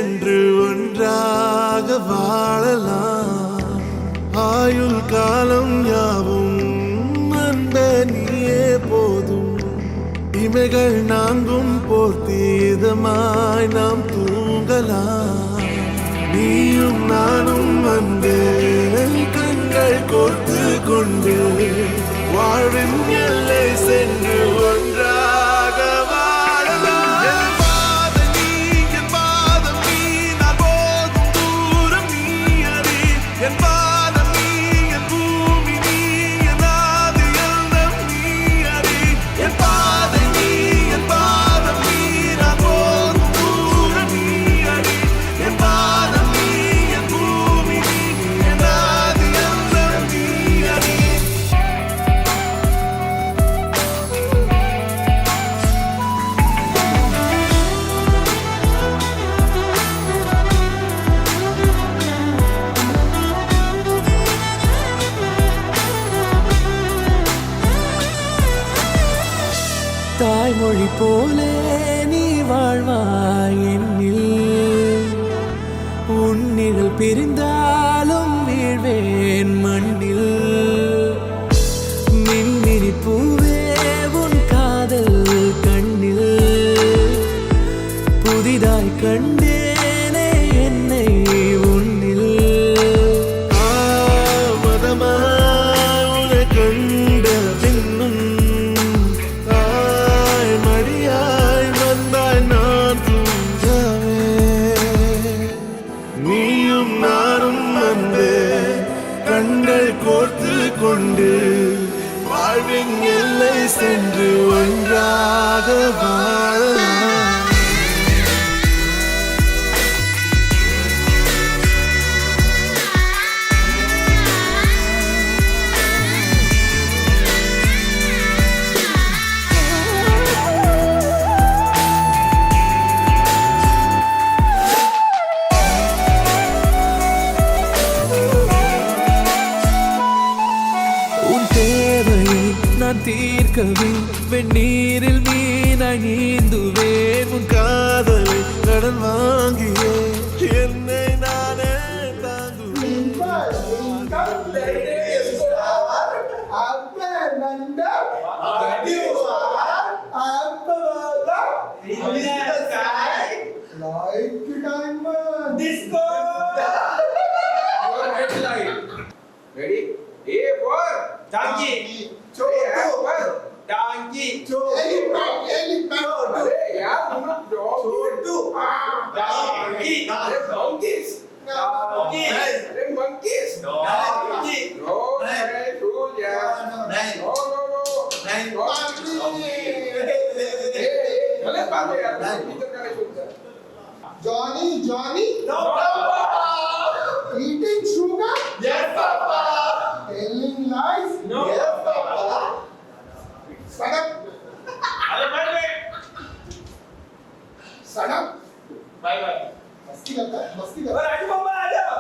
சென்று ஒன்றாக வாழலாம். ஆயுள் காலம் யாவும் அன்ப நீயே போதும். இமைகள் நான்கும் போர்த்தீதமாய் நாம் தூங்கலாம். நீயும் நானும் வந்து கண்கள் கோர்த்து கொண்டு வாழ்வின் எல்லை சென்று ஒன்றாக வாழலாம். என் பாதம் நீ, என் பாதம் நீ, நான் போகும் தூரம் நீ அறி. என் பாதம் நீ, என் பூமி நீ, என் ஆதி எல்லாம் நீ அறி. என் பாதை நீ, என் பாதம் நீ, நான் போகும் தூரம் நீ அறி. என் பாதம் நீ, என் பூமி நீ, என் ஆதி எல்லாம் நீ அறி. தாய்மொழி போலே நீ வாழ்வாய் என்னில். உன்னிகள் பிரிந்தாலும் வீழ்வேன் மண்ணில். மின்மினி பூவே உன் காதல் கண்ணில். புதிதாய் கண்டேனே என்னை உன்னில். மதமாய் உன்னை கண்ட பின்னும் தாய் மடியாய் வந்தாய் நான் தூங்கவே. நீயும் நானும் வந்து கண்கள் கோர்த்து கொண்டு வாழ்வின் எல்லை சென்று ஒன்றாக வாழலாம். உன் தேவையை நான் தீர்க்கவே வெந்நீரில் மீனாய் நீந்துவேன். உன் காதலை கடன் வாங்கியே என்னை நானே தாங்குவேன். Ready? A for donkey. Donkey. Elephant. Yeah, donkey. Donkeys. Donkey. Monkeys. Donkey. No, Johnny. No, Papa. Eating sugar? Yes, Papa. Telling lies? No. Yes, Papa. Shut up. Bye. मस्ती करता है. राजू पापा आ जाओ.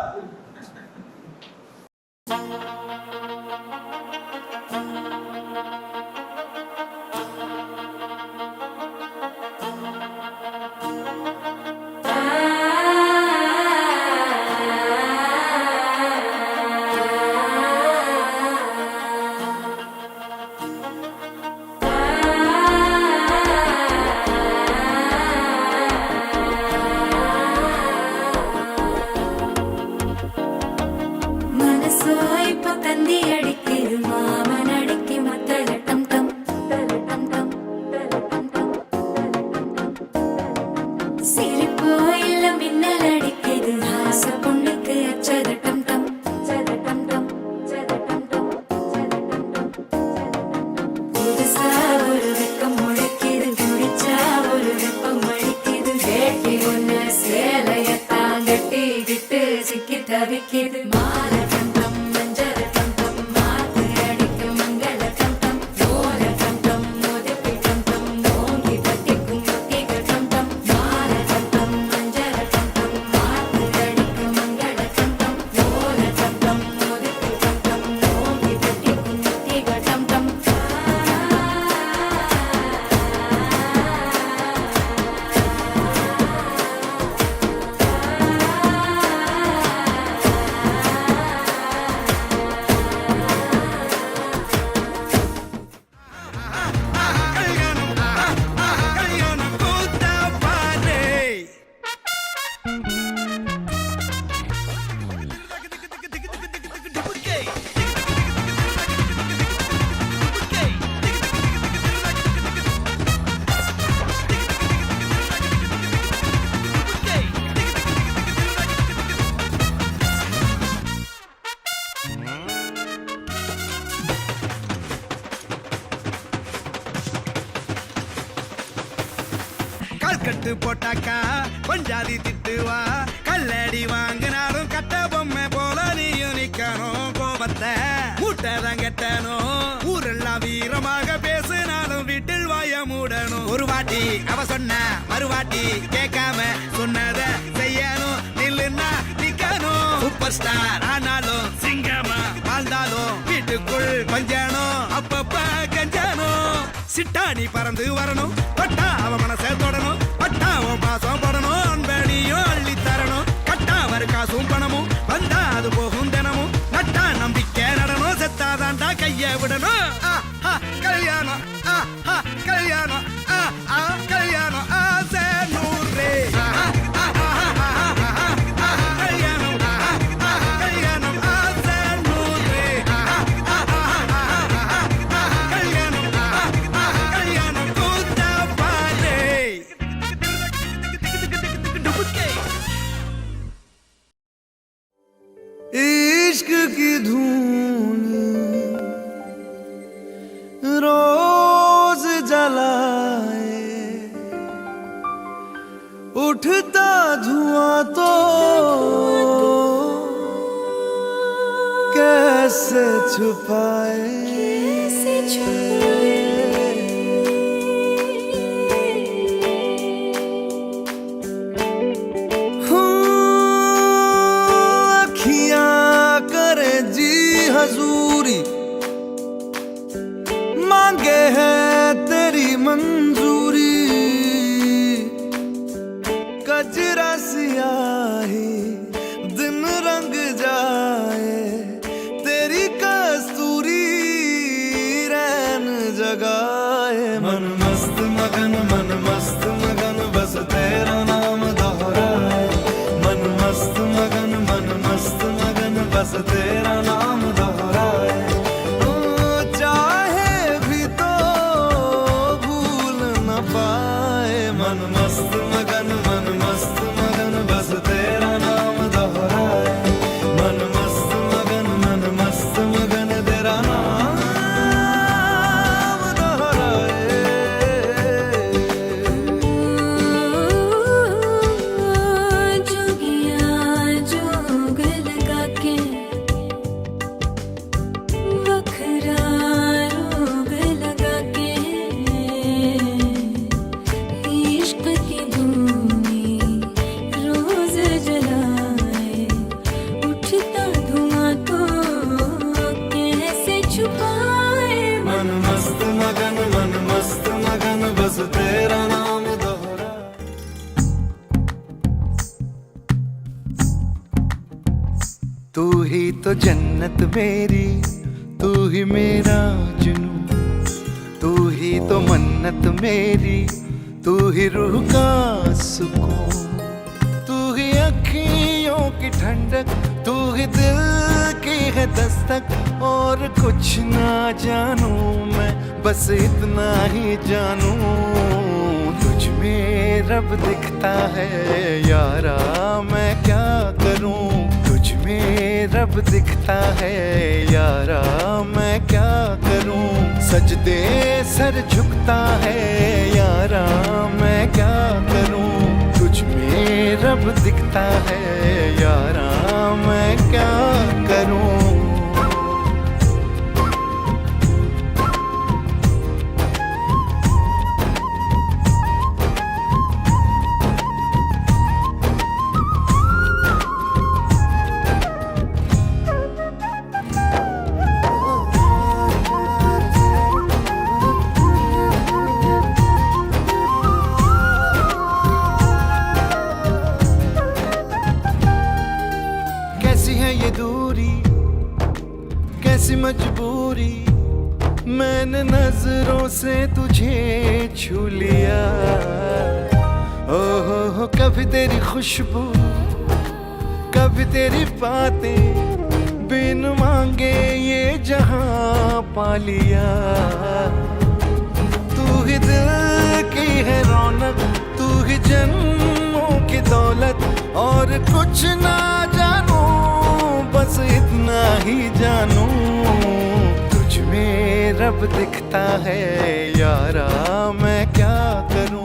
தவிக்கிது மாலை கண்டம் மஞ்சள் கண்டம் மாத்து அடிக்கும் மங்கள கண்டம் ஓர கண்டம் மோதிப்பி கண்டம் ஓங்கி தட்டிக்கும் முத்திகள் கண்டம் மாலை கண்டம் மஞ்சள் கண்டம் மாத்து அடிக்கும் மங்கள கண்டம் ஓர கண்டம் மோதிப்பி கண்டம் ஓங்கி தட்டிக்கும் முத்திகள் கண்டம் கட்டு போட்டாக்கா பஞ்சாதி திட்டுவா கல்லடி வாங்கினாலும் கட்ட பொம்மை போல நீயும் நிக்கணும் கோபத்தை மூட்டதான் கெட்டணும் ஊரெல்லாம் வீரமாக பேசினாலும் வீட்டில் வாய மூடணும் ஒரு வாட்டி அவ சொன்ன மறுவாட்டி கேட்காம சொன்னத செய்யணும் நில்லுன்னா நிக்கணும் சூப்பர் ஸ்டார் ஆனாலும் சிங்கமா வாழ்ந்தாலும் வீட்டுக்குள் பஞ்சணும் அப்பப்ப கஞ்சணும் சிட்டாணி பறந்து வரணும் பட்டா அவ மனசை தொடணும் பட்டாவும் பாசம் படணும் அன்பனியும் அள்ளி தரணும் கட்டா வரு காசும் பணமும் வந்தா அது போகும் தினமும் நட்டா நம்பிக்கை நடணும் செத்தாதான்டா கைய விடணும் கல்யாணம் கல்யாணம் கல்யாணம் ஆசை நூறு கல்யாணம் கல்யாணம் ஆசை நூறு கல்யாணம் கல்யாணம் கூத்தா பாரு इश्क की धून रोज जलाए उठता धुआं तो कैसे छुपाए हजूरी मांगे है तेरी मंजूरी कजरा सियाही दिन रंग जाए तेरी कस्तूरी रैन जगाए मन मस्त मगन बस तेरा नाम दोहराए मन मस्त मगन बस तेरा नाम दोहराए चाहे भी तो भूल न पाए मन मस्त मगन बस तेरा नाम दोहराए मन मस्त मगन तेरा नाम दोहराए जोगिया जोग लगा के बखरा रोग लगा के इश्क की धूनी रोज जलाए उठता धुआं तो कैसे छुपाए मन मस्त मगन बस तेरा नाम दोहराए तू ही तो जन्नत मेरी तू ही मेरा जुनू तू ही तो मन्नत मेरी तू ही रूह का सुकून तू ही अखियों की ठंडक तू ही दिल की है दस्तक और कुछ ना जानू मैं बस इतना ही जानू तुझ में रब दिखता है यारा मैं क्या करूं तुझ में रब दिखता है यारा मैं क्या करूं सजदे सर झुकता है यारा मैं क्या करूं तुझ में रब दिखता है यारा मैं क्या करूं कैसी है ये दूरी कैसी मजबूरी मैंने नजरों से तुझे छू लिया हो कभी तेरी खुशबू कभी तेरी बातें बिन मांगे ये जहां पा लिया तू ही दिल की है रौनक तू ही जन्मों की दौलत और कुछ ना जानू बस इतना ही जानू तुझ में रब दिखता है यारा मैं क्या करूं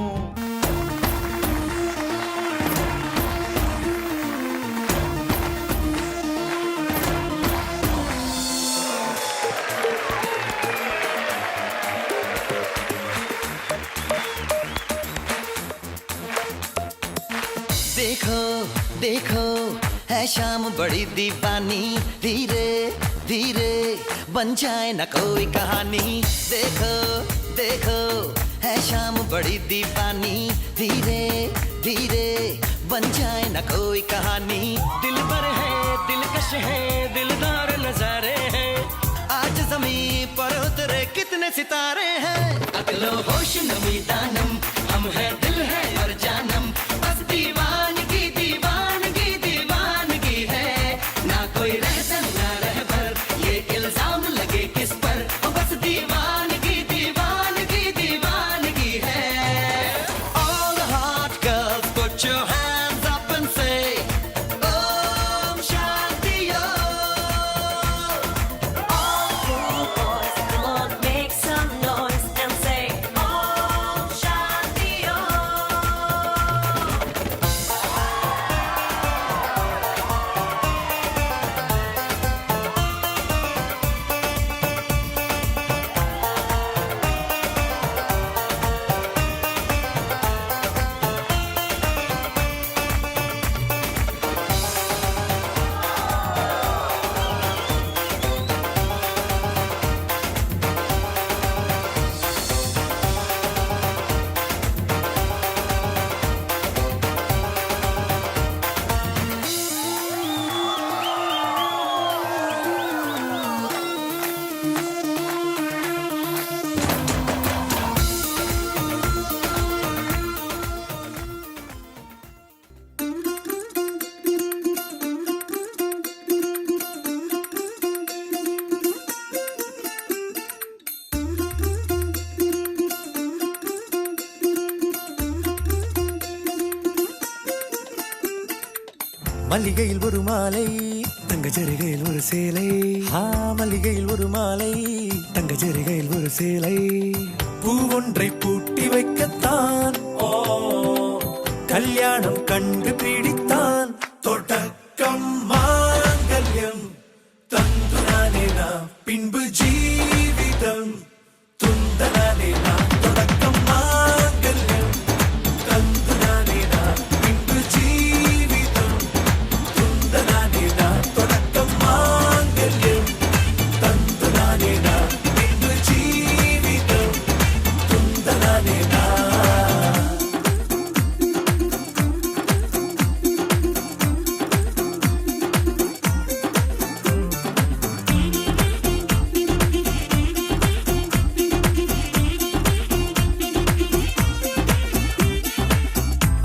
देखो देखो है शाम बड़ी दीवानी धीरे धीरे बन जाए न कोई कहानी देखो देखो है शाम बड़ी दीवानी धीरे धीरे बन जाए न कोई कहानी दिल भर है दिलकश है दिलदार नजारे हैं आज जमीन पर उतरे कितने सितारे हैं अगलो होश नमी दानम हम है दिल है और जानम बस दीवानगी दीवानगी दीवानगी है ना कोई रहसन ना रहबर ये इल्जाम लगे किस पर बस दीवानगी दीवानगी दीवानगी है All the hot girls put your hands up and say Om Shanti All you boys, come on, make some noise and say Om Shanti Om. மல்லிகையில் ஒரு மாலை தங்க ஜரிகையில் ஒரு சேலை மல்லிகையில் ஒரு மாலை தங்க ஜரிகையில் ஒரு சேலை பூ ஒன்றை பூட்டி வைக்கத்தான் கல்யாணம் கண்டு பிடித்தான் தொடக்கம் மாங்கல்யம் தந்து நானே நாம் பின்பு ஜீவிதம் துந்தனானே நாம் தொடக்கம் மாங்கல்யம் தந்து நானே நாம் பின்பு ஜீவிதம் துந்தனானே நாம் தொடக்கம் மாங்கல்யம் தந்து நானே நாம் பின்பு ஜீவிதம் துந்தனானே நாம்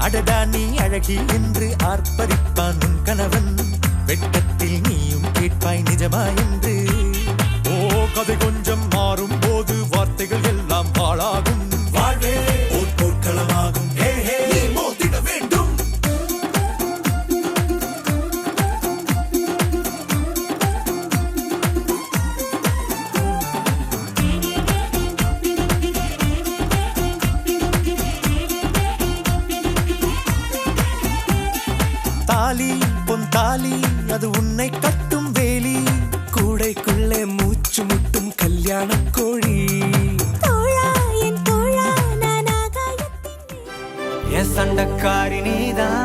அடடா நீ அழகி என்று ஆர்ப்பரிப்பான் உன் கணவன் வெட்கத்தில் நீயும் கேட்பாய் நிஜமா என்று ஓ கதை கொஞ்சம் மாறும் போது வார்த்தைகள் எல்லாம் பாழாகும் வாழ்வே ஓர் போர்க்களமாகும் ஹே ஹே மோதிட வேண்டும் தாலி பொன் தாலி அது உன்னை கட்டும் வேலி கூடைக்குள்ளே மூச்சு முட்டும் கல்யாண கோழி என் சண்டக்காரி நீதான்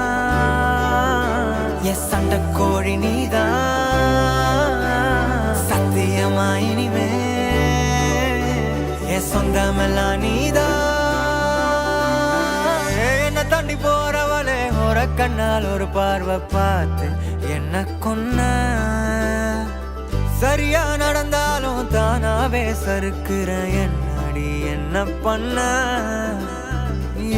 என் சண்டக்கோழி நீதான் சத்தியமா இனிமே என் சொந்தமெல்லாம் நீதான் என்ன தாண்டி போறவளே ஒரு கண்ணால் ஒரு பார்வை பார்த்து என்ன கொன்ன சரியா நடந்தாலும் தானாவே சறுக்குற என்னடி என்ன பண்ண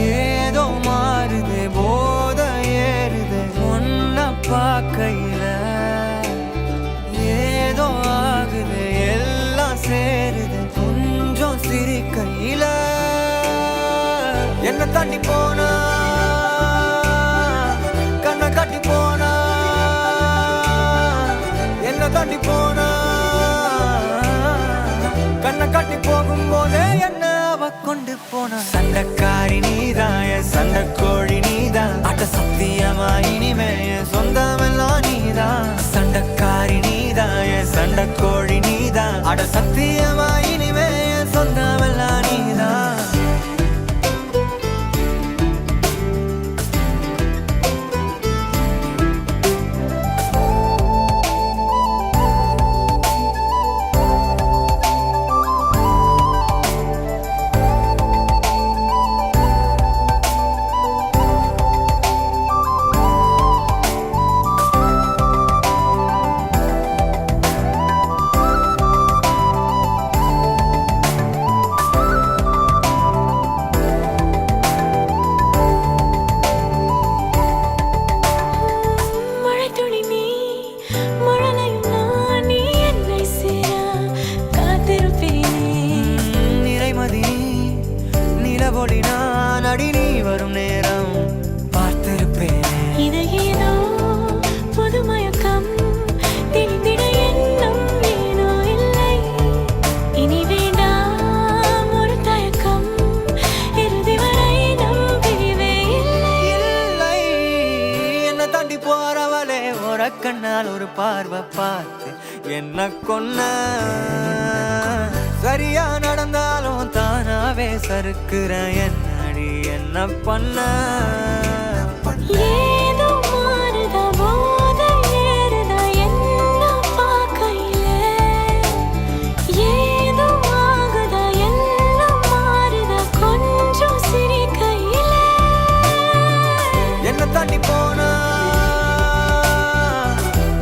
ஏதோ மாறுதே போத ஏறுதே ஒன்ன பார்க்கையில ஏதோ ஆகுது எல்லாம் சேருது கொஞ்சம் சிரிக்கையில என்ன தாண்டி போனா கண்ணை காட்டி போனா என்ன தாண்டி போனா கண்ணை காட்டி போகும்போதே என்ன அவ கொண்டு போனா சண்டைக்காரி நீதான் சண்டைக்கோழி நீதான் அட்ட சத்தியமா இனிமே சொந்தமெல்லாம் நீதான் சண்டைக்காரி நீதான் சண்டைக்கோழி நீதான் அட சத்தியமா இனிமே சொந்தமெல்லாம் நீதான் கண்ணால் ஒரு பார்வை பார்த்து என்ன கொன்ன சரியா நடந்தாலும் தானாவே சறுக்குற என்னடி என்ன பண்ண ஏதோ மாறுதா போத ஏறுதா என்ன பார்க்கையில ஏதோ ஆகுதா எல்லாம் மாறுதா கொஞ்சம் சிரிக்கையில என்ன தாண்டி போனா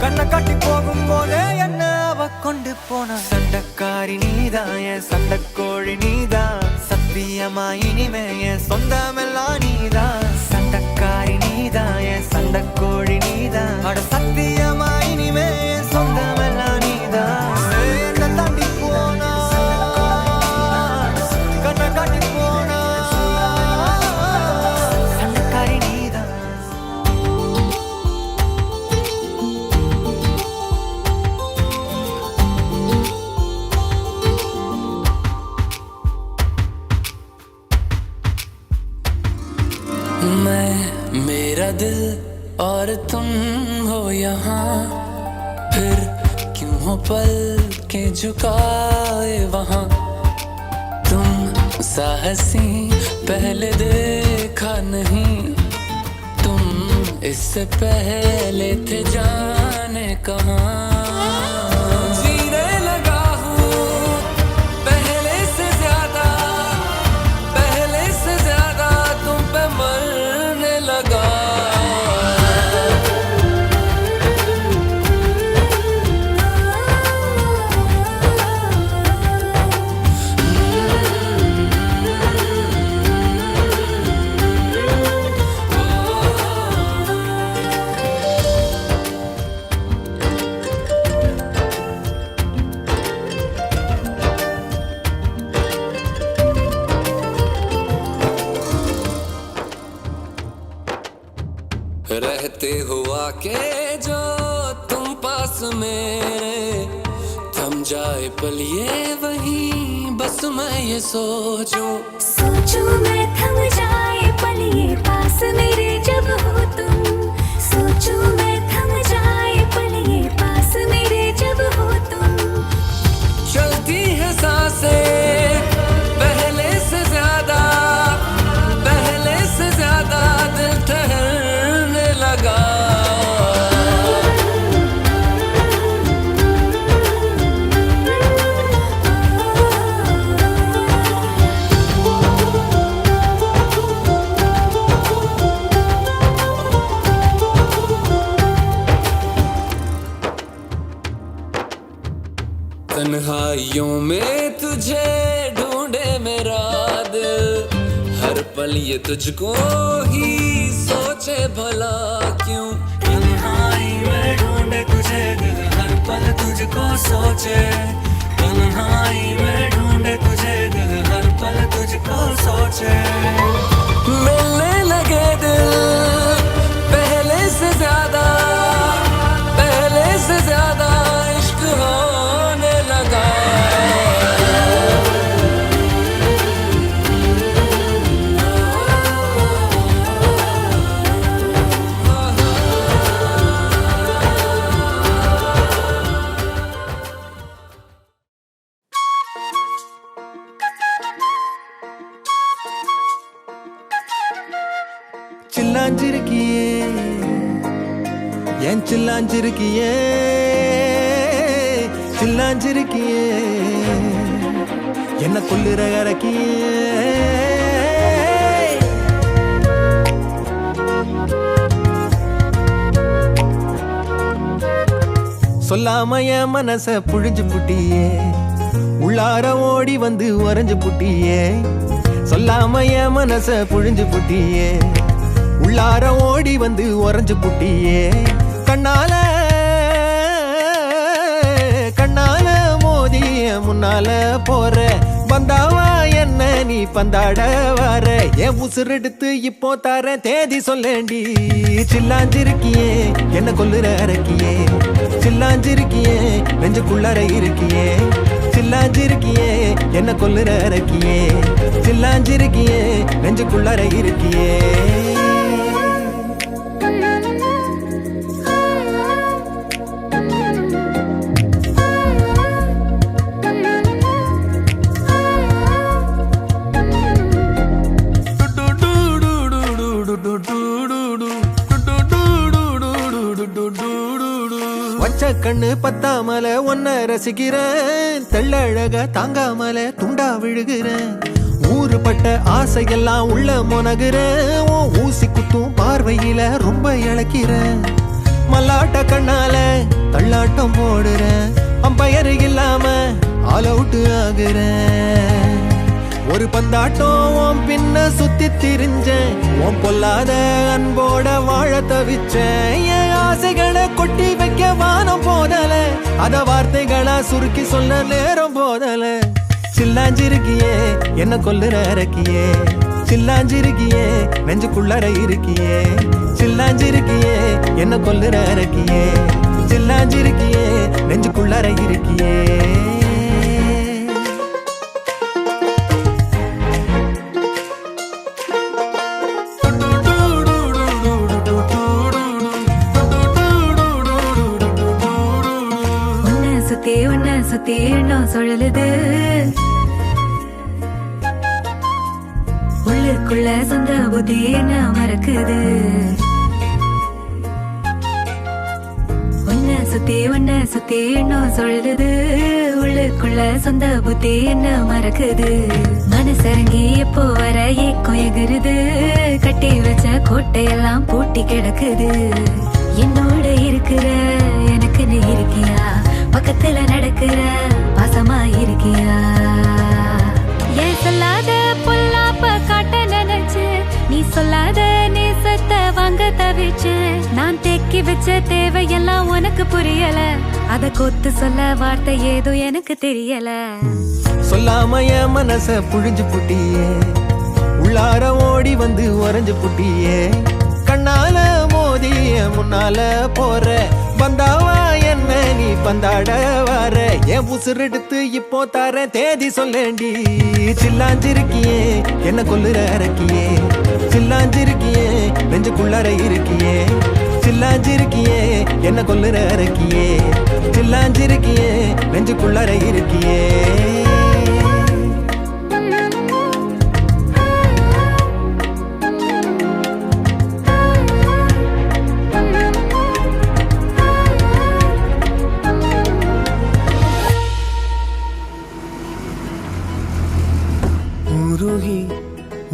கண்ணை காட்டி போகும்போதே என்ன அவ கொண்டு போனா சண்டைக்காரி நீதான் சண்டைக்கோழி நீதான் சத்தியமா இனிமே சொந்தமெல்லாம் நீதான் சண்டைக்காரி நீதான் சண்டைக்கோழி நீதான் அட சத்தியமா இனிமே சொந்தமெல்லாம் நீதான் என்ன தாண்டி போனா கண்ணை காட்டி போனா சண்டைக்காரி நீதான் मेरा दिल और तुम हो यहाँ फिर क्यों हो पल के झुकाए वहाँ तुम साहसी पहले देखा नहीं तुम इससे पहले थे जाने कहाँ रहते हुआ के जो तुम पास मेरे थम जाए पल ये वही बस मैं ये सोचूं मैं थम जाए पल ये पास मेरे जब हो तुम सोचूं मैं थम जाए पल ये पास मेरे जब हो तुम चलती है सांसें पहले से ज्यादा दिल ठहरने लगा तन्हाइयों में तुझे ढूंढे मेरा दिल हर पल ये तुझको ही सोचे भला क्यों तन्हाई में ढूंढे तुझे दिल हर पल तुझको सोचे तन्हाई में ढूंढे तुझे दिल हर पल तुझको सोचे मिलने लगे दिल पहले से ज्यादा इश्क होने लगा சில்லாஞ்சிருக்கியே என் சில்லாஞ்சிருக்கியே சில்லாஞ்சிருக்கியே என்ன கொல்லுற அரக்கியே சொல்லாம என் மனச புழிஞ்சு புட்டியே உள்ளார ஓடி வந்து உறைஞ்சு புட்டியே சொல்லாம என் மனச புழிஞ்சு புட்டியே உள்ளார ஓடி வந்து உறைஞ்சு புட்டியே கண்ணால கண்ணால மோதிய முன்னால போற வந்தாவா என்ன நீ பந்தாட வர என் உசுரெடுத்து இப்போ தர தேதி சொல்லேண்டி சில்லாஞ்சிருக்கியே என்ன கொல்லுற அரக்கியே சில்லாஞ்சிருக்கியே நெஞ்சுக்குள்ளார இருக்கியே சில்லாஞ்சிருக்கியே என்ன கொல்லுற அரக்கியே சில்லாஞ்சிருக்கியே நெஞ்சுக்குள்ளார இருக்கியே வச்ச கண்ணு பத்தாமல ஒன்ன ரசிக்கிறேன் தெள்ளழக தாங்காமல துண்டா விழுகிறேன் ஊறுபட்ட ஆசையெல்லாம் உள்ள மொனகுறேன் ஊசி குத்தும் பார்வையில ரொம்ப இழக்கிறேன் மல்லாட்ட கண்ணால தள்ளாட்டம் போடுறேன் அம்பயரு இல்லாம ஆல் அவுட் ஆகுறேன் ஒரு பந்தாட்டம் பின்ன சுத்தி திரிஞ்சேன் உன் பொல்லாத அன்போட வாழ தவிச்சேன் என் ஆசைகளை கொட்டி வைக்க வானம் போதல அத வார்த்தைகளா சுருக்கி சொல்ல நேரம் போதல சில்லாஞ்சிருக்கியே என்ன கொல்லுற அரக்கியே சில்லாஞ்சிருக்கியே நெஞ்சுக்குள்ளற இருக்கியே சில்லாஞ்சிருக்கியே என்ன கொல்லுற அரக்கியே சில்லாஞ்சிருக்கியே நெஞ்சுக்குள்ளற இருக்கியே சுத்தி எண்ணம் சுழலுது உள்ளுக்குள்ள சொந்த புத்தி என்ன மறக்குது உன்ன சுத்தி எண்ணம் சுழலுது உள்ளுக்குள்ள சொந்த புத்தி என்ன மறக்குது மனசரங்கி எப்போ வர ஏக்கம் எகுருது கட்டி வச்ச கோட்டையெல்லாம் பூட்டி கிடக்குது என்னோட இருக்கிற எனக்கு நீ இருக்கியா பக்கத்துல நடக்கிற பாசமா இருக்கியா ஏன் சொல்லாத பொல்லாப்ப காட்ட நினைச்சு நீ சொல்லாத நேசத்தை வாங்க தவிச்சு நான் தேக்கி வச்ச தேவையெல்லாம் உனக்கு புரியல அத கொத்து சொல்ல வார்த்தை ஏதோ எனக்கு தெரியல சொல்லாம என் மனச புழிஞ்சு புட்டியே உள்ளார ஓடி வந்து உறைஞ்சு புட்டியே கண்ணால மோதிய முன்னால போற வந்தாவா என்ன நீ பந்தாட வர என் உசுரெடுத்து இப்போ தர தேதி சொல்லேண்டி சில்லாஞ்சிருக்கியே என்ன கொல்லுற அரக்கியே சில்லாஞ்சிருக்கியே நெஞ்சுக்குள்ளார இருக்கியே சில்லாஞ்சிருக்கியே என்ன கொல்லுற அரக்கியே சில்லாஞ்சிருக்கியே நெஞ்சுக்குள்ளார இருக்கியே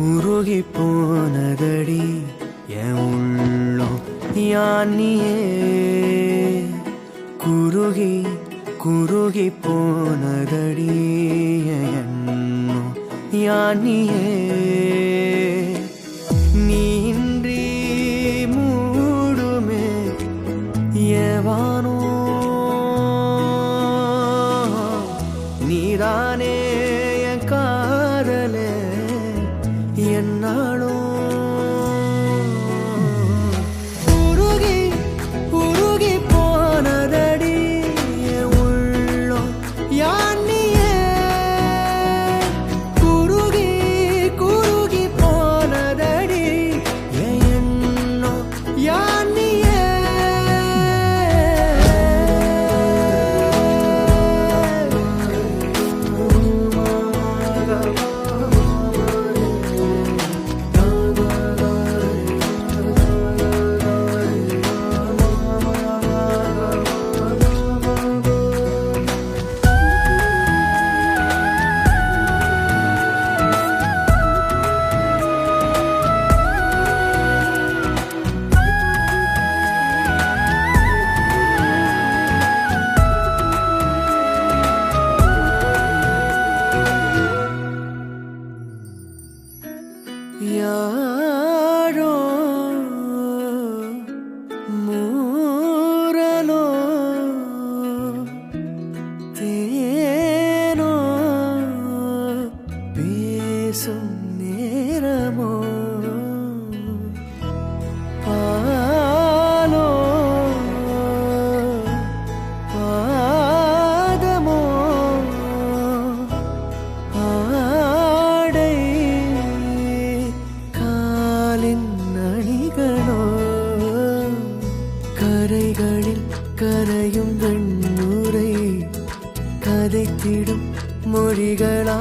உருகி போனதடி என் உள்ளம் யானியே குருகி போனதடி என் எண்ணம் யானியே ஏவானோ நீதானே என் காதலே என்னாலும் உருகி உருகி போனதடி என் உள்ளம் யானியே குருகி குருகி போனதடி என் எண்ணம் யானியே யாரோ மூரலோ தேனோ பேசும் நேரமோ பாலோ பாதமோ ஆடை காலின் அணிகளோ கரைகளில் கரையும் வெண்ணுரை கதைத்திடும் மொழிகளா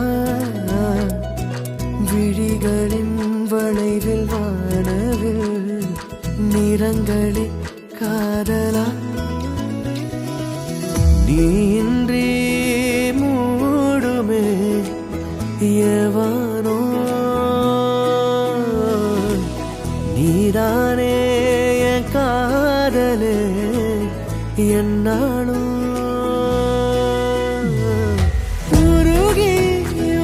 விழிகளின் வளைவில் வானவில் நிறங்களில் காதலா நீன்றி மூடுமே எவனோ நீதானே என் காதலே என்னாலும் உருகி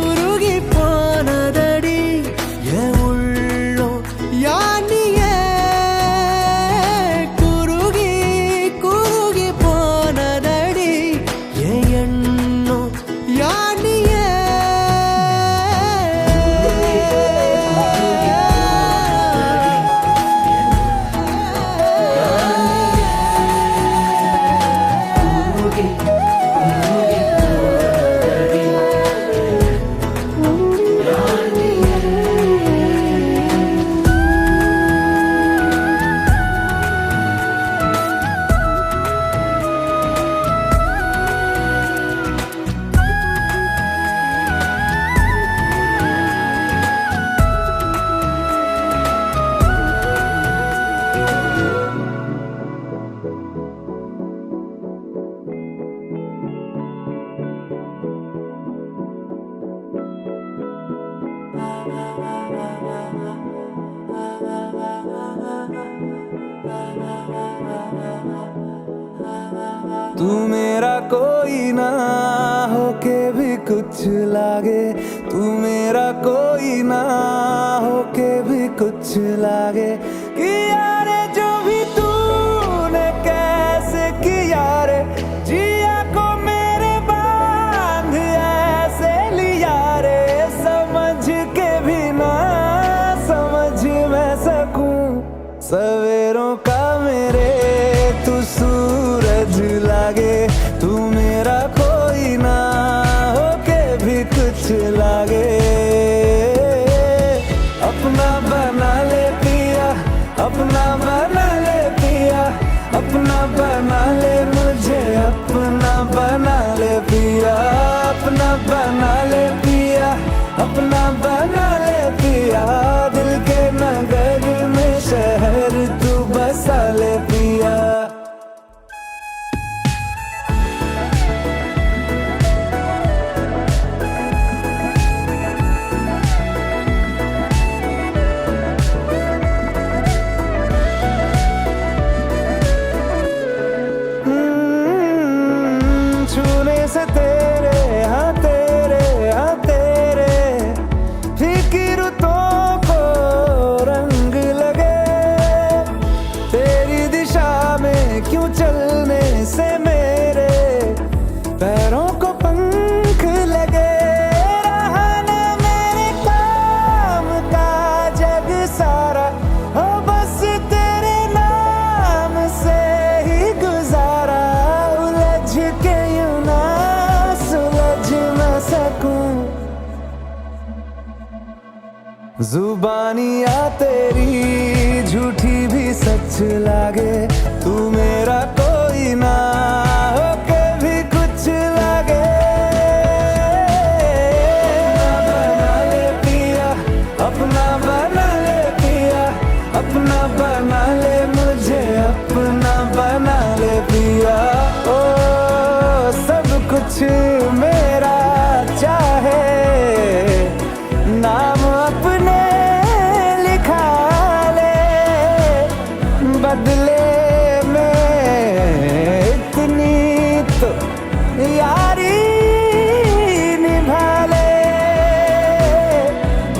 உருகி போனதடி என் உள்ளம் யானியே குருகி குருகி போனதடி என் எண்ணம் யானியே तू मेरा कोई ना होके भी कुछ लागे तू मेरा कोई ना होके भी कुछ लागे किया रे जो भी तूने कैसे किया रे जिया को मेरे बांध ऐसे लिया रे समझ के भी ना समझ मैं सकूं सवेरों का मेरे तू सूरज लागे तू मेरा कोई ना होके भी कुछ लागे अपना बना ले पिया अपना बना ले पिया अपना बना ले मुझे अपना बना ले पिया अपना बना ले पिया अपना बना ले पिया दिल के नगर में शहर तू बसा ले पिया छूने से तेरे हाँ तेरे फिक्रों को रंग लगे तेरी दिशा में क्यों चलने जुबानियां तेरी झूठी भी सच लागे, तू मेरा कोई ना होके भी कुछ लागे। बना ले पिया, अपना बना ले पिया, अपना बना ले मुझे, अपना बना ले पिया। ओ सब कुछ मेरा चाहे, नाम अपने लिखा ले, बदले में इतनी तो यारी निभा ले।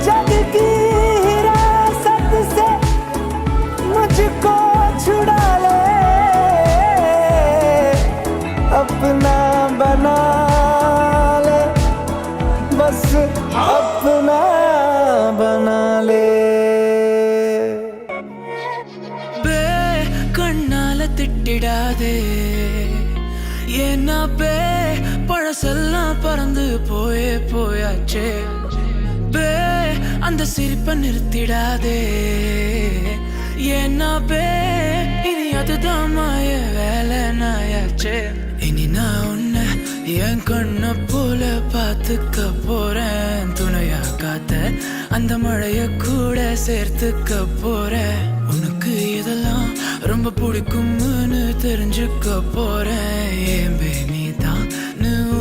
जग की हिरासत से मुझको छुड़ा ले, अपना बना ले, बस अपना बना ले। பே கண்ணால திட்டிடாதே, ஏன்னா பே பழசெல்லாம் பறந்து போயே போயாச்சே. பே அந்த சிரிப்பை நிறுத்திடாதே, ஏன்னா பே இனி அதுதான் மாய வேலை நாயாச்சே. இனி நான் உன்னை என் கண்ணை போல பார்த்துக்க போறேன், துணையா காத்த அந்த மழைய கூட சேர்த்துக்க போறேன். உனக்கு இதெல்லாம் ரொம்ப பிடிக்கும்னு தெரிஞ்சுக்க போறேன். ஏம்பே நீ தான்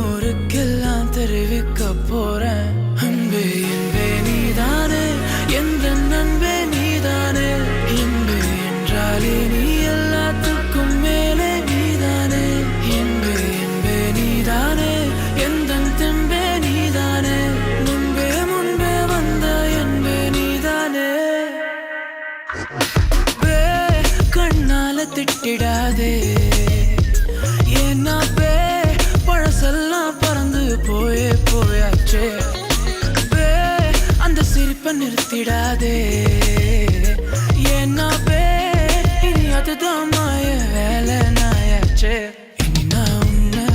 ஊருக்கெல்லாம் தெரிவிக்க போறேன். அன்பே என்பே நீதானே, எந்த நண்பே நீதானே, என்பே என்றாலே நீ எல்லாத்துக்கும் மேலே நீதானே. என்பே என்பே நீதானே, எந்த தெம்பே நீதானே, முன்பே முன்பே வந்த என்பே நீதானே. பே கண்ணால திட்டிடாதே, ஏன்னா பே பழசெல்லாம் பறந்து போயே போயாச்சே. பே அந்த சிரிப்பை நிறுத்திடாதே, ஏன்னா பே இனி அதுதான் மாய வேலை நாயாச்சே. இனி நான் உன்னை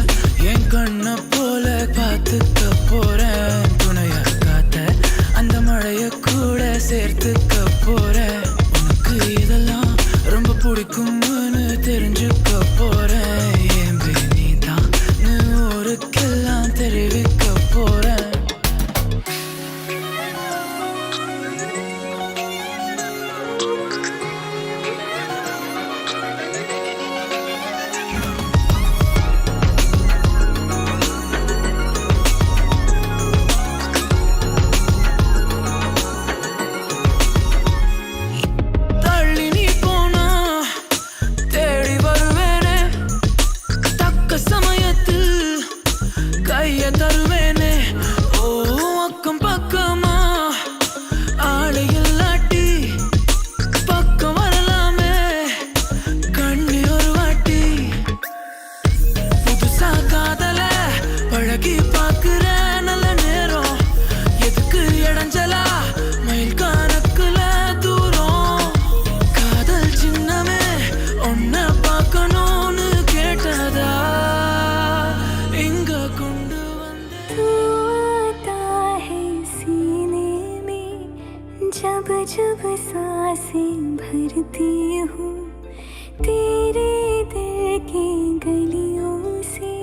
என் கண்ணை போல பார்த்துக்க போறேன், துணையா காத்த அந்த மழைய கூட சேர்த்துக்க போறேன். உனக்கு இதெல்லாம் ரொம்ப பிடிக்கும்னு தெரிஞ்சுக்க போறேன். ஏம்பே நீ தான் ஊருக்கெல்லாம் தெரிவிக்க போறேன். தள்ளி நீ போனா தேடி வருவேனே, தக்க சமயத்தில் கைய தருவேனே. ஓ அக்கம் பக்கமா ஆளை இல்லாட்டி பக்கம் வரலாமே, கண்ணி ஒரு வாட்டி. புதுசா காதல பழகி பார்க்கிற நல்ல நேரம், எதுக்கு இடைஞ்சலா மயில் கணக்குல தூரம். காதல் சின்னமே ஒன்ன பார்க்கணும்னு கேட்டதா இங்க கொண்டு வந்த. तू आता है सीने में, जब जब सांसें भरती हूँ, तेरे दिल की गलियों से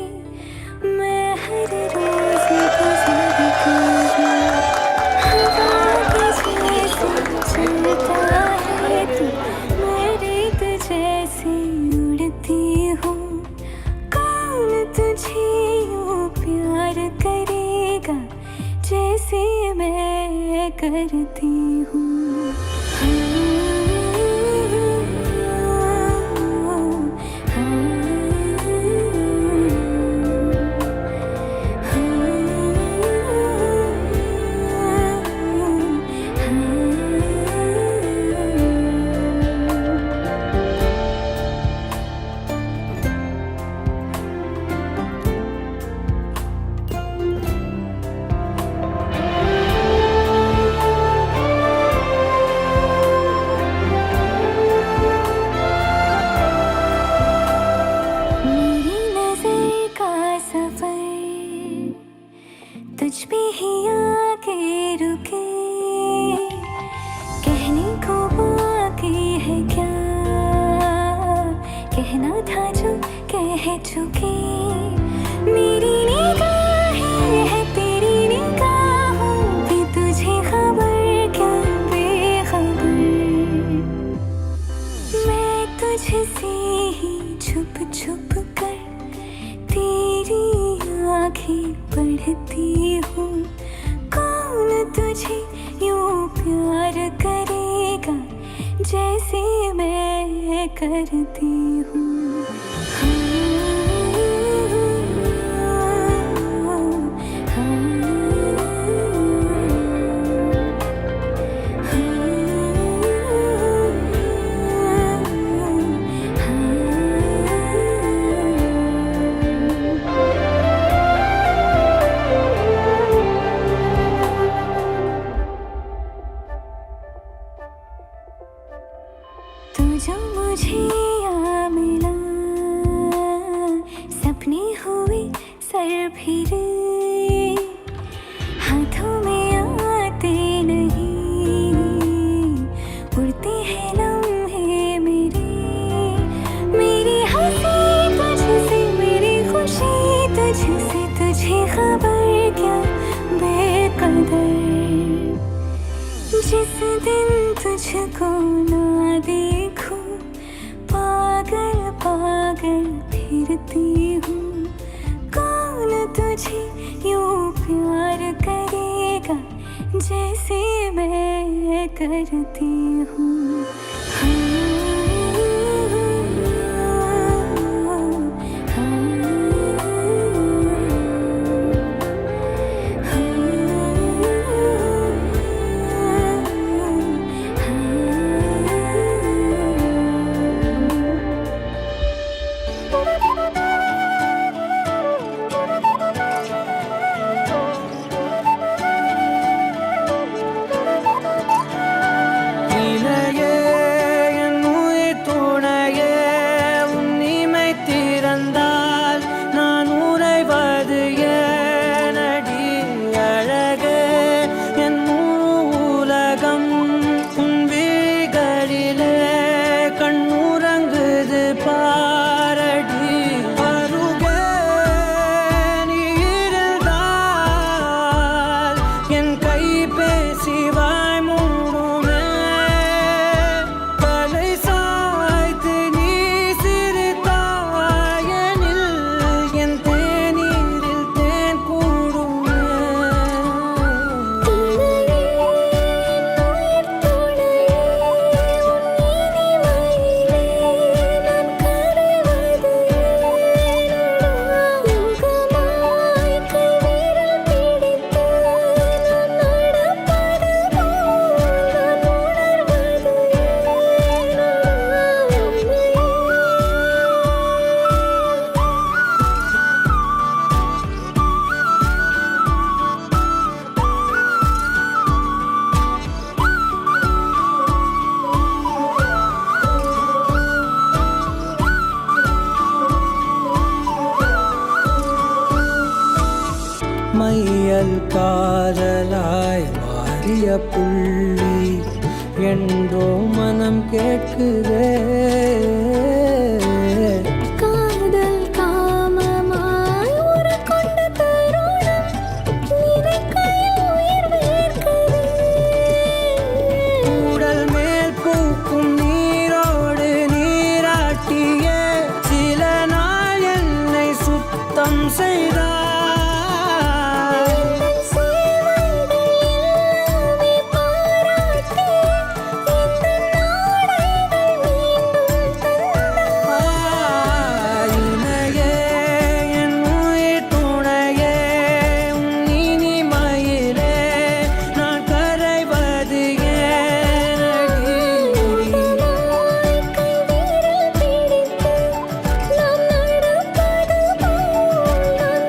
मैं हर रोज गुजरती हूँ। हवा के जैसे चलता है तू, मैं रेत जैसे उड़ती हूँ। कौन तुझे यूं प्यार करेगा जैसे मैं करती हूँ। है चुकी मेरी निगाहें है तेरी निगाहों पे तुझे खबर क्या बेखबर मैं तुझसे ही छुप छुप कर तेरी आँखें पढ़ती हूँ कौन तुझे यूं प्यार करेगा जैसे मैं करती हूँ तू जो मुझे यहाँ मिला सपने हुए सर फिरे हाथों में आते नहीं उड़ते हैं लम्हे मेरे मेरी हंसी तुझसे मेरी खुशी तुझसे तुझे खबर क्या बेकदर जिस दिन तुझको ना देखूं पागल पागल फिरती हूँ कौन तुझे यूं प्यार करेगा जैसे मैं करती हूँ நீலையே என் உயிர் துணையே உன் இமை திறந்தால் நான் உறைவது ஏனடி அழகே என் முழு உலகம் உன் விழிகளிலே கண்ணுறங்குது பாரடி அருகே நீ இருந்தால் என் கை பேசி வாய் மூடுமே தலை சாய்த்து நீ சிரித்தாயனில் என் தேநீரில் தேன் கூடுமே மையல் காதலாய் மாறிய புள்ளி என்றோ மனம் கேட்குதே காதல் காமமாய் உருக்கொண்ட தருணம் நினைக்கையில் உயிர் வேர்க்குதே உடல் மேல் பூக்கும் நீரோடு நீராட்டிய சில நாள் என்னை சுத்தம் செய்தார் இணையே என் உயிர் துணையே உன் இனிமையிலே நான் கரைவது ஏனடி கைவிரல் பிடித்து நாம் நடப்பது போல் நான்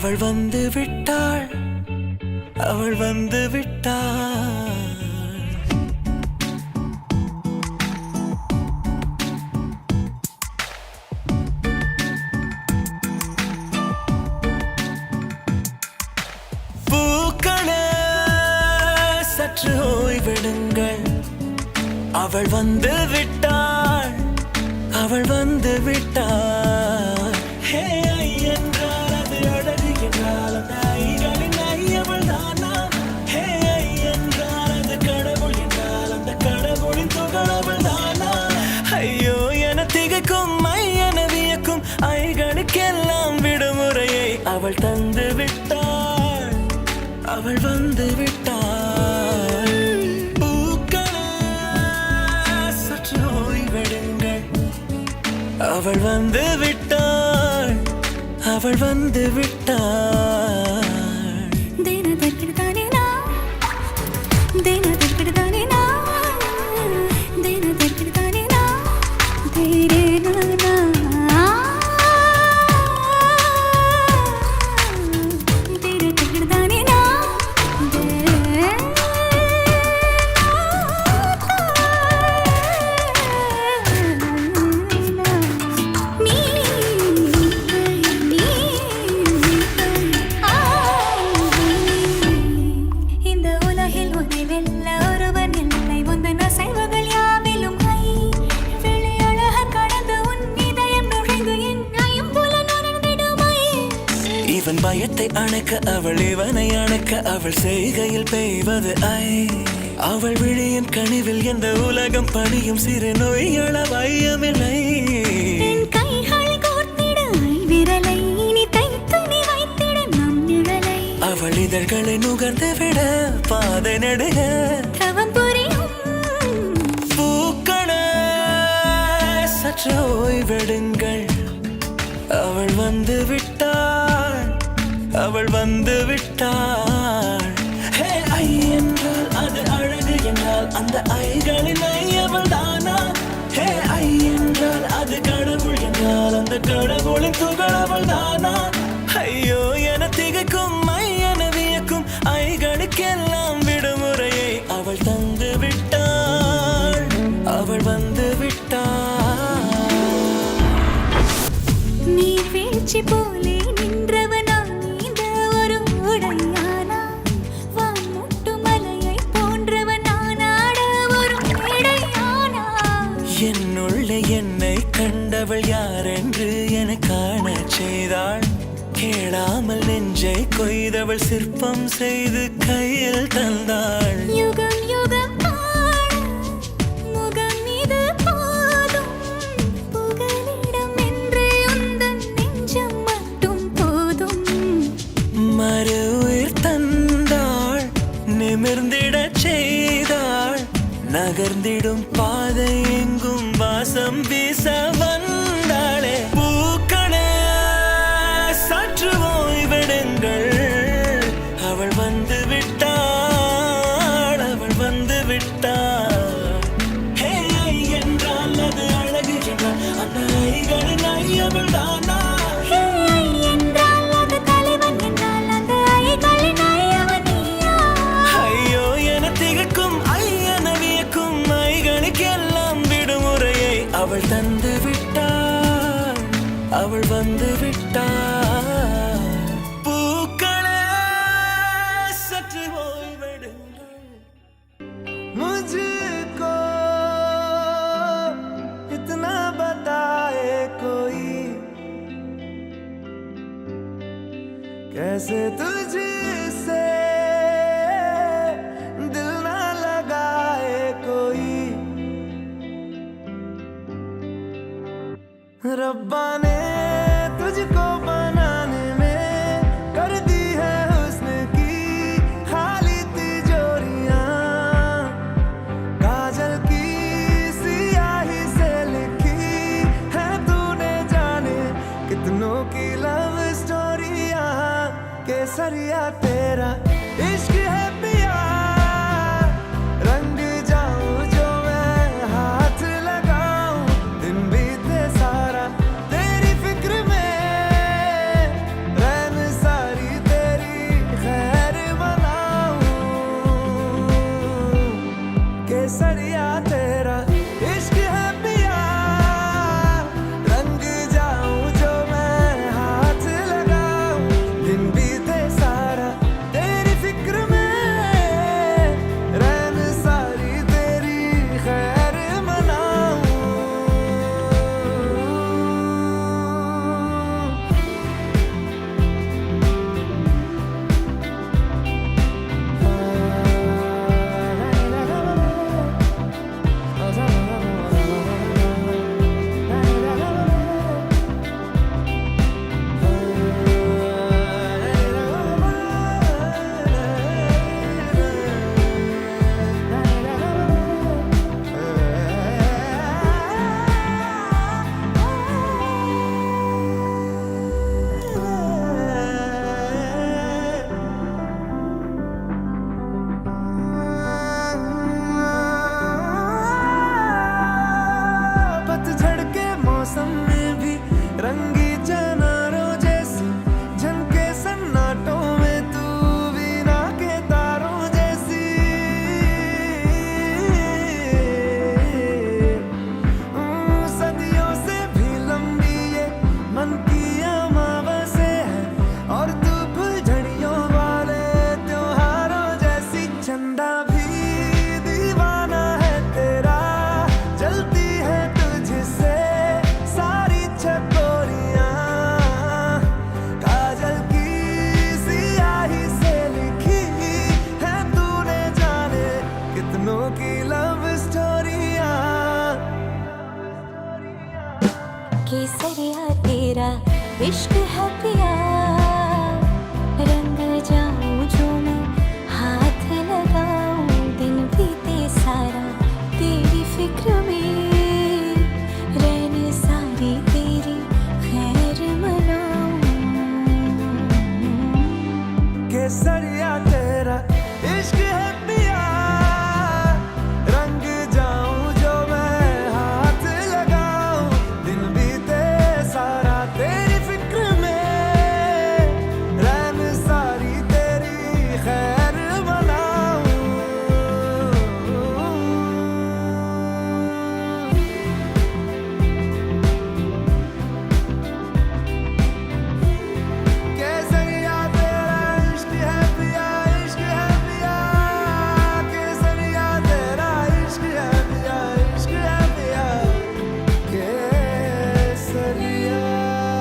அவள் வந்து விட்டாள், அவள் வந்து விட்டாள். பூக்களே சற்று ஓய்வெடுங்கள், அவள் வந்து விட்டாள், அவள் வந்து விட்டாள். ஹே ஐ என்றால் அது அழகு என்றால் அந்த ஐகளின் ஐ அவள் தானா? ஹே ஐ என்றால் அது கடவுள் என்றால் அந்த கடவுளின் துகள் அவள் தானா? ஐயோ என திகைக்கும் ஐ என வியக்கும் ஐகளுக்கெல்லாம் விடுமுறையை அவள் தந்து விட்டாள், அவள் வந்து விட்டாள். பூக்களே சற்று ஓய்வெடுங்கள், அவள் வந்து விட்டாள், அவள் வந்து விட்டாள். தினதற்கிடுதானே நான், தினதற்கிடுதானே நான், தினதற்கிடுதானே நான், தேரே நானா. தினதற்கிடுதானே நான், தேரே இந்த உலகில் உன்னை வெல்ல ஒருவன் இல்லை, உந்தன் அசைவுகள் யாவிலும் கை வெளியழக கடந்து உன் இதயம் நுழைந்து என் ஐம்புலன் உணர்ந்திடுமை. இவன் பயத்தை அணைக்க அவள் இவனை அணைக்க அவள் செய்கையில் பெய்வது ஐ. அவள் விழியின் கனிவில் எந்த உலகம் பணியும் சிறு நோய்கள வையமில்லை. என் கைகளை கோர்த்திட விரலை இனி தைத்து நீ வைத்திட நம் நிழலை. அவள் இதழ்களை நுகர்ந்து விட பாதை நடுக தவம் புரியும் பூக்களே சற்று ஓய்வெடுங்கள், அவள் வந்து விட்டாள், அவள் வந்து விட்டாள். ஹே ஐ என்றால் அது அழகு என்றால் அந்த ஐகளின் ஐ அவள் தானா? ஹே ஐ என்றால் அது கடவுள் என்றால் அந்த கடவுளின் துகள் அவள் தானா? ஐயோ என திகைக்கும் ஐ என வியக்கும் ஐகளுக்கெல்லாம் விடுமுறையை அவள் தந்து விட்டாள், அவள் வந்து விட்டாள். நீர் வீழ்ச்சி போலே நின்றவனா நீந்த ஒரு உடையானா? வான் முட்டு மலையை போன்றவனானாட ஒரு மேடையானா? என்னுள்ளே என்னை கண்டவள் யாரென்று என காணச் செய்தாள். கேளாமல் நெஞ்சை கொய்தவள் சிற்பம் செய்து கையில் தந்தாள். யுகம் யுகம் ஆட முகம் இது போதும், புகலிடம் என்று உந்தன் நெஞ்சம் மட்டும் போதும். மறு உயிர் தந்தாள், நிமிர்ந்திடச் செய்தாள். நகர்ந்திடும் பாதை எங்கும் வாசம் வீச வந்தாளே. பூக்களே சற்று ஓய்வெடுங்கள், அவள் வந்து விட்டாள், அவள் வந்து விட்டாள். ஹே ஐ என்றால் அது அழகு என்றால் அந்த ஐகளின் ஐ அவள் தானா? ஹே ஐ என்றால் அது தலைவன் என்றால் அந்த ஐகளின் ஐ அவன் நீயா? ஐயோ என திகைக்கும் ஐ என வியக்கும் ஐகளுக்கெல்லாம் விடுமுறையை அவள் தந்து விட்டாள், அவள் வந்து விட்டாள். பூக்களே சற்று ஓய்வெடுங்கள். मुझको इतना बताए कोई, कैसे तुझसे दिल ना लगाए कोई. रब्बा ने तुझको बनाने में कर दी है हुस्न की खाली तिजोरियां. काजल की सियाही से लिखी है तूने जाने कितनों की लव स्टोरियां. केसरिया तेरा इश्क है पिया, रंग जाऊं जो मैं हाथ लगाऊं. दिन बीते सारा तेरी फिक्र में, केसरिया तेरा इश्क है पिया रंग जाऊं जो मैं हाथ लगाऊं दिन बीते सारा तेरी फिक्र में रैन सारी तेरी खैर मनाऊं पतझड़ के मौसम में भी रंगी चनारों जैसी झनके सन्नाटों में तू वीणा के तारों जैसी सदियों से भी लंबी ये मन की अमावस्या है और तू फुलझड़ियों वाले त्योहारों जैसी चंदा भी दीवाना है तेरा जलती है तुझसे सारी चकोरियां काजल की सियाही से लिखी है तूने जाने कितनों की लव स्टोरियां केसरिया तेरा इश्क है पिया रंग जाऊं जो मैं हाथ लगाऊं दिन बीते सारा तेरी फिक्र में रहने सारी तेरी खैर मनाऊं केसरिया तेरा इश्क है पिया रंग जाऊं जो मैं हाथ लगाऊं दिन बीते सारा तेरी फिक्र में रैन सारी तेरी खैर मनाऊं केसरिया तेरा इश्क है पिया केसरिया तेरा इश्क है पिया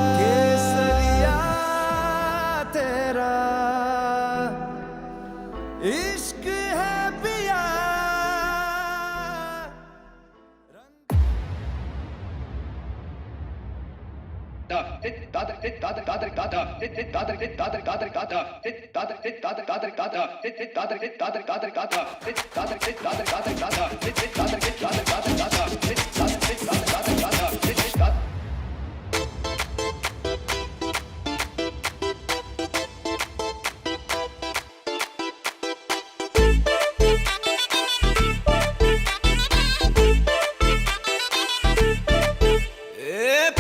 केसरिया तेरा इश्क है पिया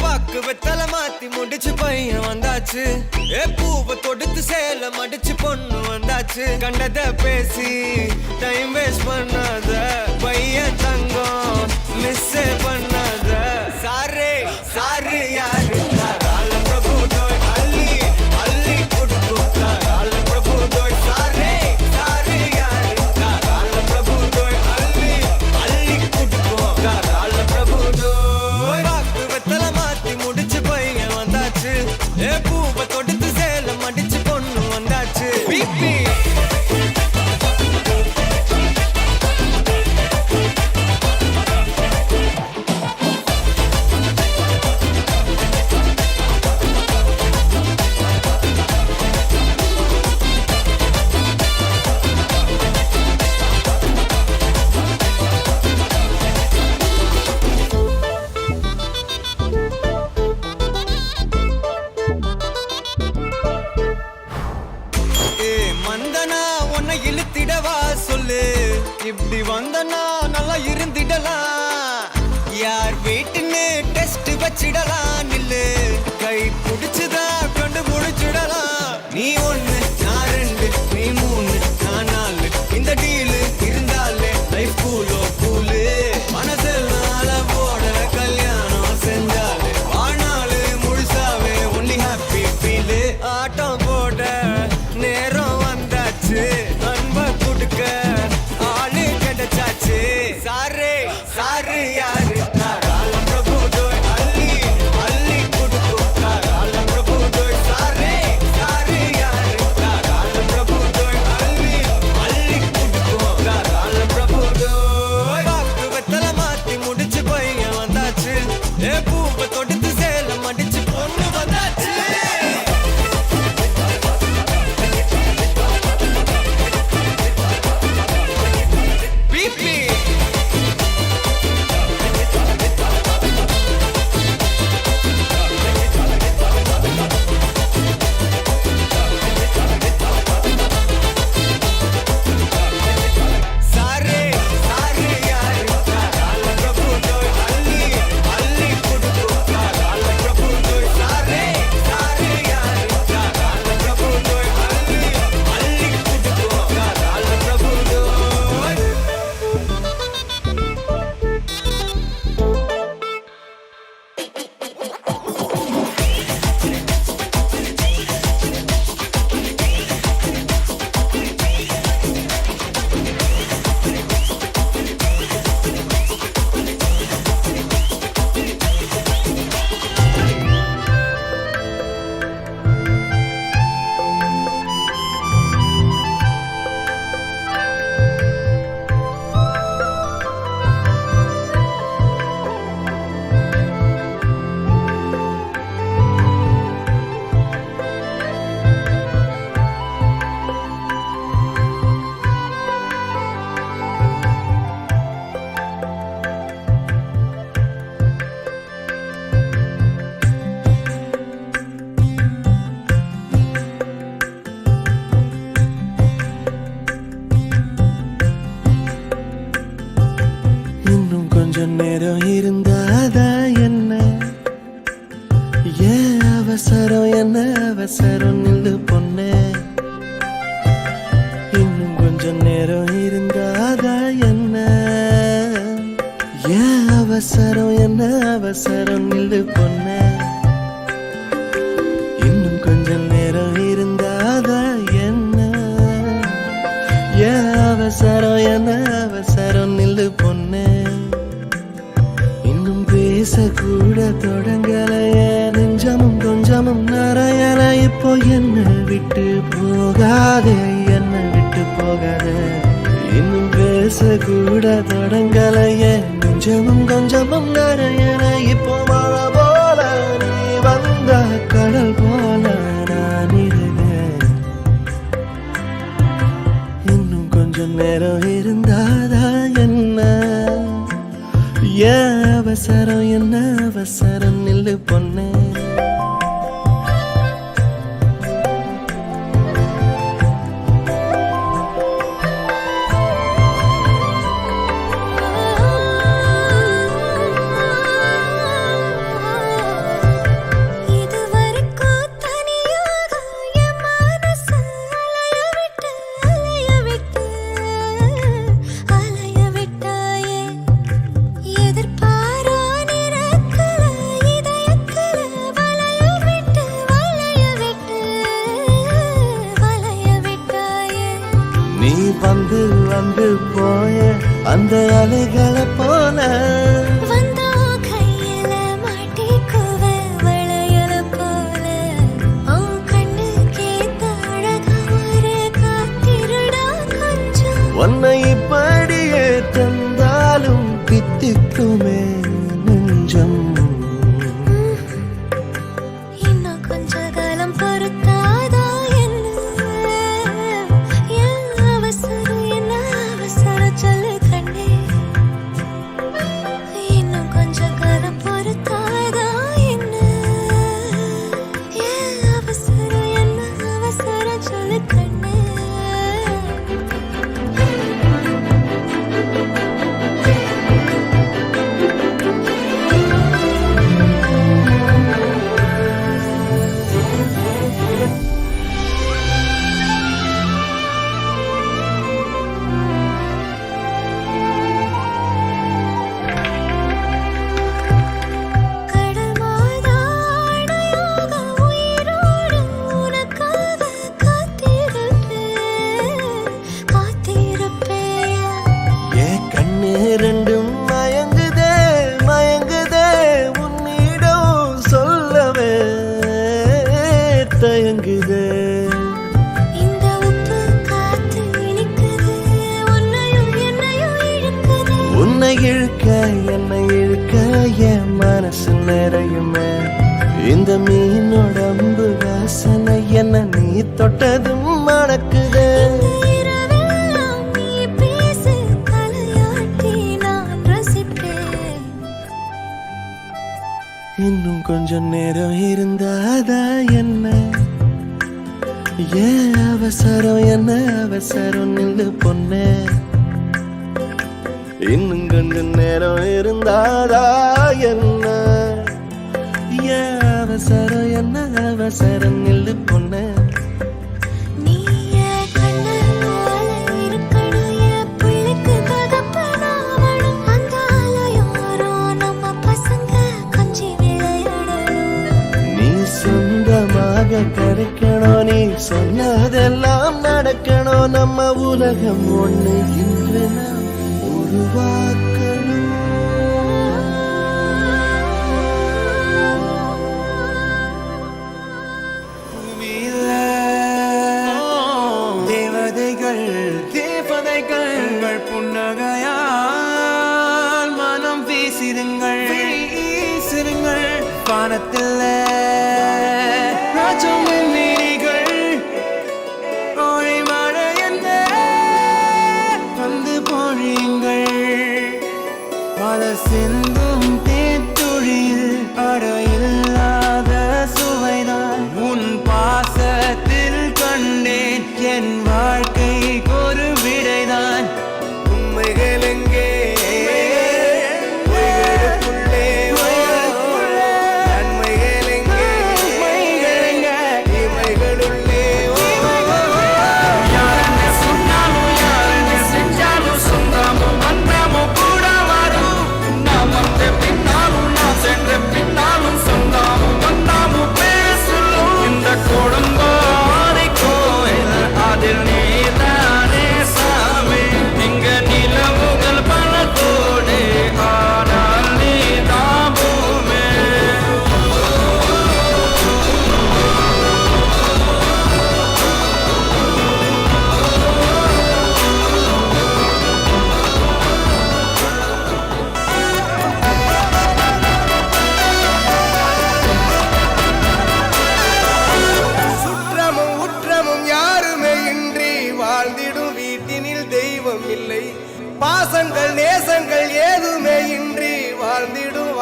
பக்கு வெத்தல மாத்தி முடிச்சு பையன் வந்தாச்சு பூவை தொடுத்து சேல மடிச்சு பொண்ணு வந்தாச்சு கண்டத பேசி டைம் வேஸ்ட் பண்ணாத பையன் தங்கம் மிஸ் பண்ணாத சாரே சாரு யாரு கால பிரபு டோய் அள்ளி அள்ளி குடுக்கு கால பிரபு டோய் சாரே சாரு யாரு கால பிரபு டோய் அள்ளி அள்ளி குடுக்கு கால பிரபு டோய் பக்கு வெத்தல மாத்தி முடிச்சு பையன் வந்தாச்சு பூவை தொடுத்து சேல மடிச்சு பொண்ணு வந்தாச்சு பிபி இப்படி வந்தனா நல்லா இருந்திடலாம் யார் வீட்டுன்னு டெஸ்ட் வச்சிடலாம் நில்லு கை பிடிச்சுதா கண்டு முடிச்சிடலாம் நீ ஒண்ணு நான் ரெண்டு நீ மூணு நான் நாலு இந்த டீலு இருந்தாலே லைஃப் கூலோ இன்னும் கொஞ்சம் நேரம் இருந்தாதா என்ன ஏன் அவசரம் என்ன அவசரம் நில்லு பொண்ணே இன்னும் கொஞ்சம் நேரம் இருந்தாதா என்ன ஏன் அவசரம் என்ன அவசரம் நில்லு பொண்ணே இன்னும் கொஞ்சம் நேரம் இருந்தாதா என்ன ஏன் அவசரம் என்ன அவசரம் நில்லு பொண்ணே இன்னும் பேசக்கூட தொடங்கலையே நெஞ்சமும் கொஞ்சமும் நிறையல இப்போ என்ன விட்டு போகாதே என்ன விட்டு போகாதே இன்னும் பேசக்கூட தொடங்கலையே நெஞ்சமும் கொஞ்சமும் நிறையல இப்போ மழை போல நீ வந்த கடல் போல நான் இருந்தேன் இன்னும் கொஞ்சம் நேரம் இருந்தாதா என்ன ஏன் அவசரம் என்ன அவசரம் நில்லு பொண்ணே இதுவரைக்கும் தனியாக என் மனசு அலைய விட்டாயே எதிர்பாரா நிறக்கல இதயக்கல வளைய விட்டாயே நீ வந்து வந்து போய அந்த அலைகளை போல வந்தா கையில மாட்டிக்குவ வளையல போல உன் கண்ணுக்கேத்த அழகா ஒரு காத்திருடா கொஞ்சம் உன்னை இப்படியே தந்தாலும் பித்திக்குமே நெஞ்சம் இன்னும் கொஞ்ச காலம் பொறுத்தாதா என்ன ஏன் அவசரம் என்ன அவசரம் சொல்லு கண்ணே இன்னும் கொஞ்ச காலம் பொறுத்தாதா என்ன ஏன் அவசரம் என்ன அவசரம் சொல்லு கண்ணே கடல் மாதாடையாக உயிரோடு உனக்காக காத்திருப்பேயா ஏன் கண்ணு ரெண்டும் மயங்குதே மயங்குதே உன்னிடம் சொல்லவே தயங்குதே இந்த உப்பு காத்து இனிக்குது உன்னையும் என்னையும் இழுக்குது உன்னை இழுக்க என்னை இழுக்க என் மனசு நிறையுமே இந்த மீனோடம்பு வாசனை என்ன நீ தொட்டதும் மணக்குதே இந்த இரவெல்லாம் நீ பேசு தலையாட்டி நான் ரசிப்பேன் இன்னும் கொஞ்சம் நேரம் இருந்தாதா என்ன ஏன் அவசரம் என்ன அவசரம் நில்லு பொண்ணே இன்னும் கொஞ்சம் நேரம் இருந்தாதா என்ன ஏன் அவசரம் என்ன அவசரம் நில்லு பொண்ணே நீ என் கண்ணால இருக்கணும் என் பிள்ளைக்கு தகப்பனாவணும் அந்த அலையோரம் நம்ம பசங்க கொஞ்சி விளையாடணும் நீ சொந்தமாக கிடைக்கணும் நீ சொன்னதெல்லாம் நடக்கணும் நம்ம உலகம் ஒண்ணு இன்று நாம் உருவாக்கணும் தேவதைகள் தேவதைகள் உங்கள் புன்னகையால் மனம் வீசிருங்கள் வீசிருங்கள் வானத்தில் ராஜம் நீரிகள் கோழி மழை என்ற வந்து பொழியுங்கள் பல சிந்தும் தேத்துழியில் அடையில்லாத சுவைதான் உன் பாசத்தில் கண்டேன் என் வாழ்க்கை ஒரு விடைதான் உண்மைகள் எங்கே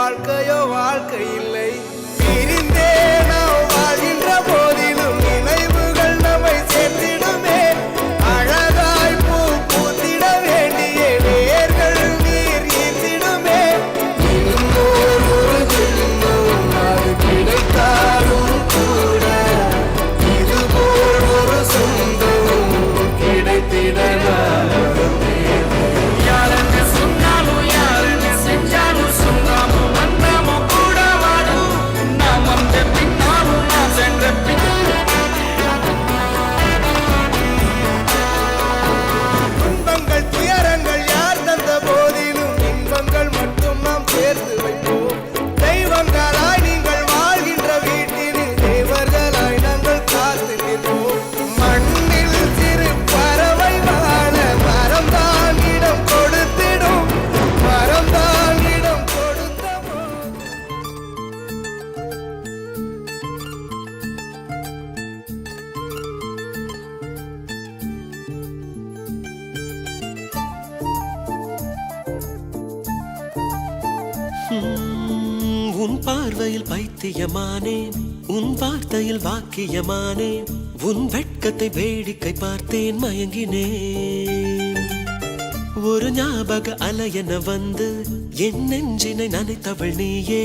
வாழ்க்கையோ வாழ்க்கை இல்லை. பிரிந்தே நாம் வாழ்கின்ற போதிலும் நினைவுகள் நம்மை சேர்த்திடுமே. அழகாய் பூ பூத்திட வேண்டிய வேர்கள் நீர் ஈர்த்திடுமே. இன்னொரு ஜென்மம் அது கிடைத்தாலும் கூட இதுபோல் ஒரு சொந்தம் கிடைத்திட யாருன்னு சொன்னாலும் யாருன்னு செஞ்சாலும் சொன்னாலும் வந்தாமோ கூட வாடும். நாம் வந்த பின்னாலும் நாம் சென்ற துன்பங்கள் துயரங்கள் யார் தந்த போதிலும் இன்பங்கள் மட்டும் நாம் சேர்த்து வைப்போம். தெய்வங்களாய் நீங்கள் வாழ்கின்ற வீட்டினில் தேவர்களாய் நாங்கள் காத்து நிற்போம். மண்ணில் சிறு பறவை வாழ மரம்தான் இடம் கொடுத்திடும். மரம்தான் இடம் கொடுத்தமோ. உன் பார்வையில் பைத்தியமானேன், உன் வார்த்தையில் வாக்கியமானேன், உன் வெட்கத்தை வேடிக்கை பார்த்தேன் மயங்கினேன். ஒரு ஞாபக அலையென வந்து என் நெஞ்சினை நனைத்தவள் நீயே.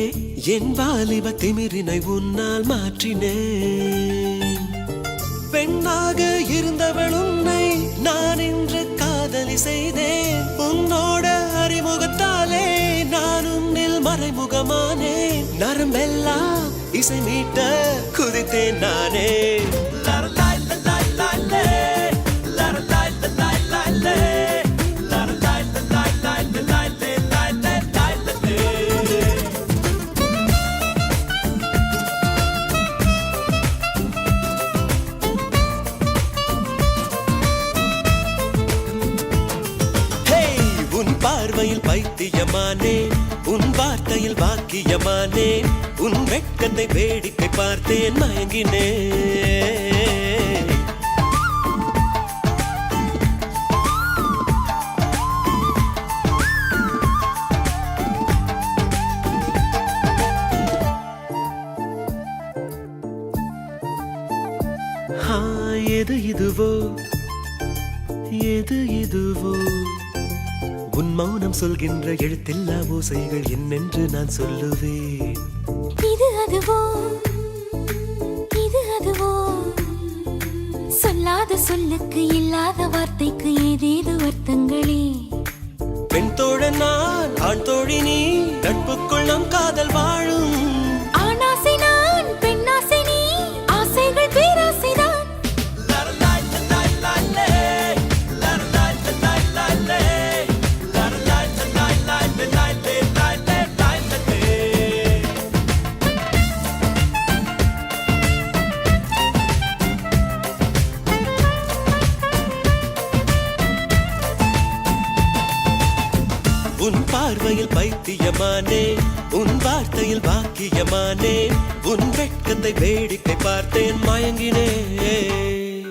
என் வாலிப திமிரினை உன்னால் மாற்றினேன். பெண்ணாக இருந்தவள் உன்னை நான் இன்று காதலி செய்தேன். உன்னோட அறிமுகத்தாலே நான் உன்னில் மறைமுகமானே. நரம்பெல்லாம் இசை மீட்ட குதித்தேன் நானே. லரலாய் லலாய் லாலே, லரலாய் லலாய் லாலே, லரலாய் லலாய் லாலே லாலே லாலே லாலே. உன் பார்வையில் பைத்தியமானேன், உன் வார்த்தையில் வாக்கியமானேன், உன் வெட்கத்தை வேடிக்கை பார்த்தேன் மயங்கினேன். எது இதுவோ எது இதுவோ உன் மௌனம் சொல்கின்ற எழுத்தில்லா ஓசைகள் என்னென்று நான் சொல்லுவேன். இது அதுவோ சொல்லாத சொல்லுக்கு இல்லாத வார்த்தைக்கு ஏதேது அர்த்தங்களே. பெண் தோழன் நான், ஆண் தோழி நீ, நட்புக்குள் நம் காதல் வாழும். ஆணாசை நான், பெண்ணாசை நீ, ஆசைகள் பேராசைதான். உன் பார்வையில் பைத்தியமானே, உன் வார்த்தையில் வாக்கியமானே, உன் வெட்கத்தை வேடிக்கை பார்த்தேன் மயங்கினேன்.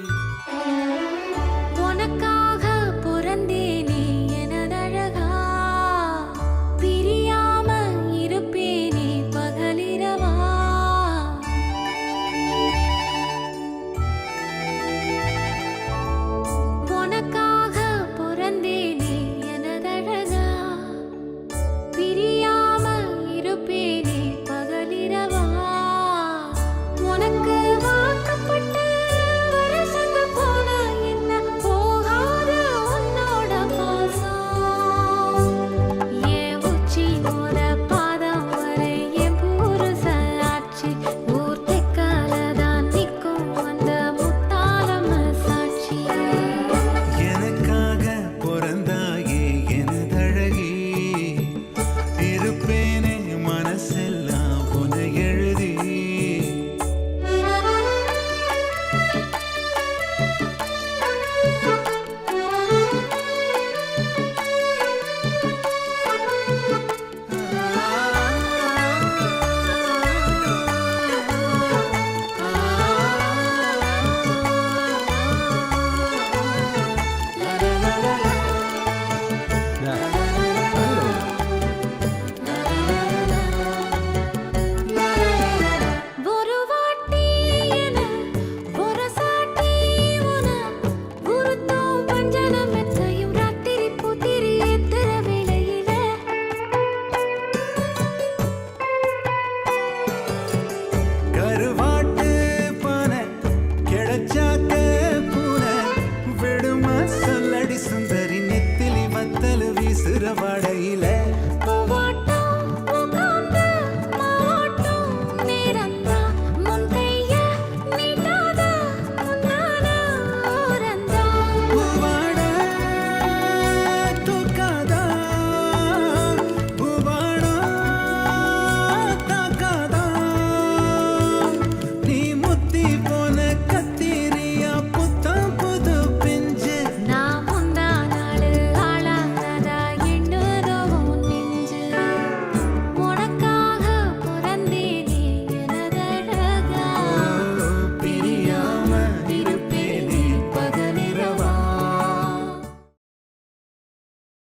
உனக்காக பிறந்தேனே எனதழகா, பிரியாம இருப்பேனே பகலிரவா. உனக்காக பிறந்தேனே எனதழகா, பிரியாம இருப்பேனே பகலிரவா. உனக்கு வாக்கப்பட்ட நடையில